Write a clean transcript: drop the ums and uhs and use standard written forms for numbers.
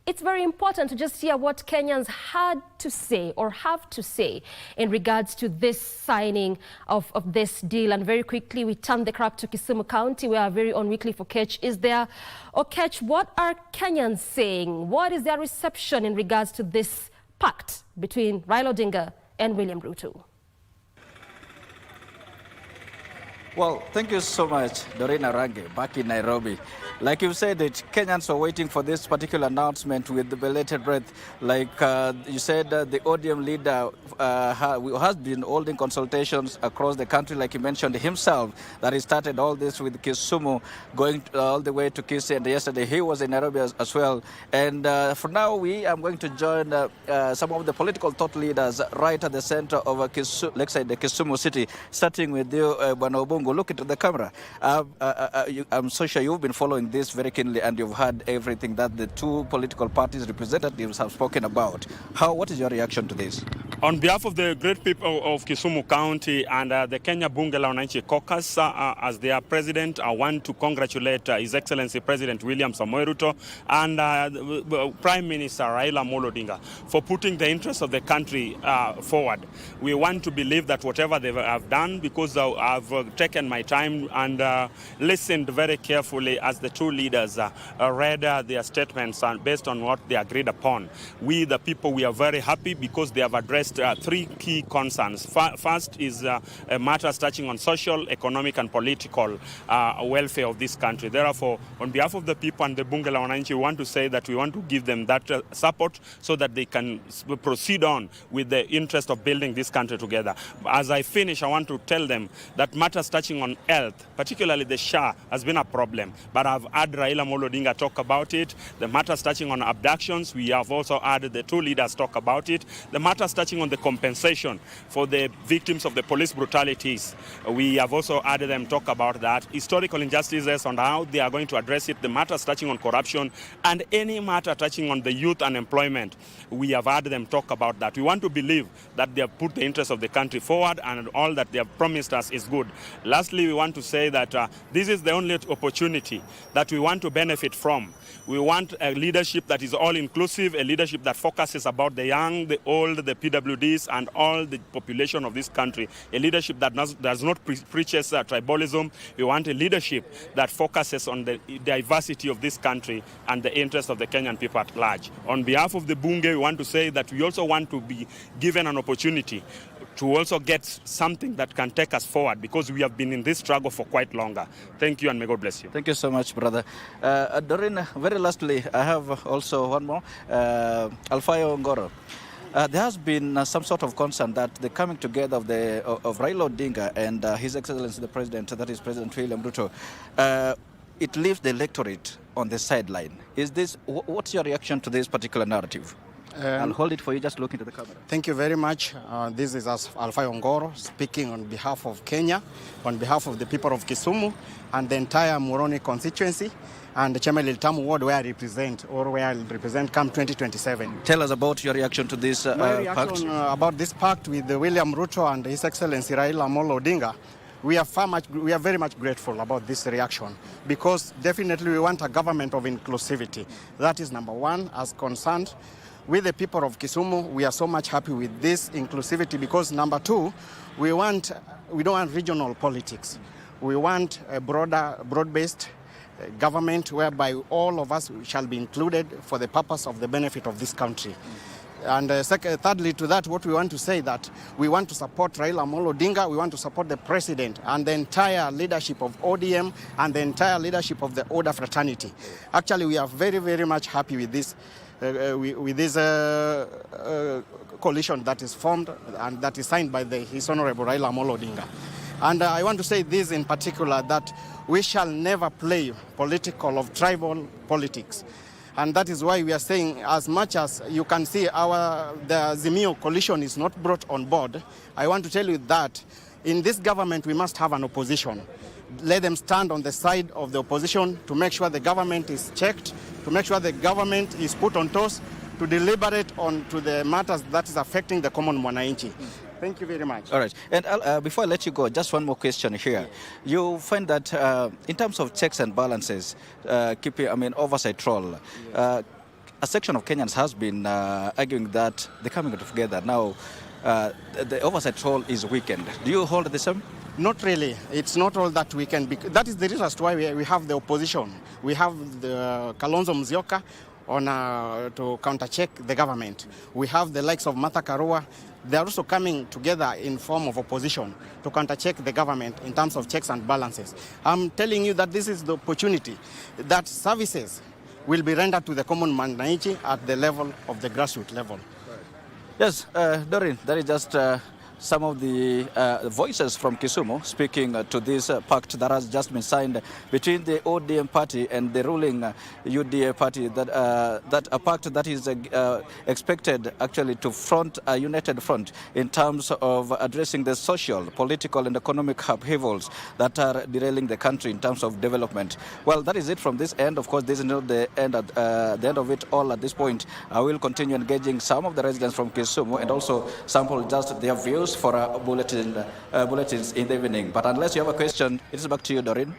it's very important to just hear what Kenyans had to say or have to say in regards to this signing of this deal. And very quickly, we turn the crop to Kisumu County, where our very own Weekly for Ketch is there. Ketch, what are Kenyans saying? What is their reception in regards to this pact between Raila Odinga and William Ruto? Well, thank you so much, Doreen Arange, back in Nairobi. Like you said, Kenyans were waiting for this particular announcement with the belated breath. Like you said, the ODM leader has been holding consultations across the country, like he mentioned himself, that he started all this with Kisumu, going all the way to Kisii, and yesterday he was in Nairobi as well. And for now, we are going to join some of the political thought leaders right at the center of Kisumu, let's say the Kisumu city, starting with you, Bwana Obungu. Look into the camera. I'm so sure you've been following this very keenly, and you've heard everything that the two political parties representatives have spoken about. What is your reaction to this? On behalf of the great people of Kisumu County and the Kenya Bunge la Wananchi Caucus, as their president, I want to congratulate His Excellency President William Samoei Ruto and Prime Minister Raila Amolo Odinga for putting the interests of the country forward. We want to believe that whatever they have done, because I've taken my time and listened very carefully as the two leaders read their statements and based on what they agreed upon. We, the people, we are very happy because they have addressed three key concerns. First is matters touching on social, economic and political welfare of this country. Therefore, on behalf of the people and the Bunge la Wananchi, we want to say that we want to give them that support so that they can proceed on with the interest of building this country together. As I finish, I want to tell them that matters touching on health, particularly the SHA, has been a problem. But I've had Raila Amolo Odinga talk about it. The matters touching on abductions, we have also had the two leaders talk about it. The matters touching on the compensation for the victims of the police brutalities, we have also had them talk about that. Historical injustices and how they are going to address it. The matters touching on corruption and any matter touching on the youth unemployment, we have had them talk about that. We want to believe that they have put the interests of the country forward and all that they have promised us is good. Lastly, we want to say that this is the only opportunity that we want to benefit from. We want a leadership that is all-inclusive, a leadership that focuses about the young, the old, the PWDs, and all the population of this country. A leadership that does not preaches tribalism. We want a leadership that focuses on the diversity of this country and the interests of the Kenyan people at large. On behalf of the Bunge, we want to say that we also want to be given an opportunity to also get something that can take us forward, because we have been in this struggle for quite longer. Thank you, and may God bless you. Thank you so much, brother. Doreen, very lastly, I have also one more. Alfayo Ngoro. There has been some sort of concern that the coming together of Raila Odinga and His Excellency the President, that is President William Ruto, it leaves the electorate on the sideline. What's your reaction to this particular narrative? I'll hold it for you, just look into the camera. Thank you very much. This is Alfayo Ngoro speaking on behalf of Kenya, on behalf of the people of Kisumu and the entire Muhoroni constituency and the Chemelil Tamu ward where I represent, or where I'll represent come 2027. Tell us about your reaction to this My pact. reaction about this pact with William Ruto and His Excellency Raila Amolo Odinga. We are very much grateful about this reaction, because definitely we want a government of inclusivity. That is number one. As concerned with the people of Kisumu, we are so much happy with this inclusivity, because number two, we don't want regional politics. We want a broad-based government whereby all of us shall be included for the purpose of the benefit of this country. And thirdly to that, what we want to say that we want to support Raila Amolo Odinga, we want to support the president and the entire leadership of ODM and the entire leadership of the Order fraternity. Actually, we are very, very much happy with this coalition that is formed and that is signed by His Honorable Raila Amolo Odinga. And I want to say this in particular, that we shall never play tribal politics. And that is why we are saying, as much as you can see the Azimio coalition is not brought on board, I want to tell you that in this government we must have an opposition. Let them stand on the side of the opposition to make sure the government is checked, to make sure the government is put on toes, to deliberate on to the matters that is affecting the common mwananchi. Thank you very much. All right. And before I let you go, just one more question here. You find that in terms of checks and balances, oversight role, a section of Kenyans has been arguing that the coming together now, the oversight role is weakened. Do you hold the same? Not really. It's not all that we can be. That is the reason why we have the opposition. We have the Kalonzo Musyoka to countercheck the government. We have the likes of Martha Karua. They are also coming together in form of opposition to countercheck the government in terms of checks and balances. I'm telling you that this is the opportunity that services will be rendered to the common man at the level of the grassroots level. Yes, Doreen, that is just some of the voices from Kisumu speaking to this pact that has just been signed between the ODM party and the ruling UDA party, that a pact that is expected actually to front a united front in terms of addressing the social, political and economic upheavals that are derailing the country in terms of development. Well, that is it from this end. Of course, this is not the end of it all at this point. I will continue engaging some of the residents from Kisumu and also sample just their views for bulletins in the evening. But unless you have a question, it is back to you, Doreen.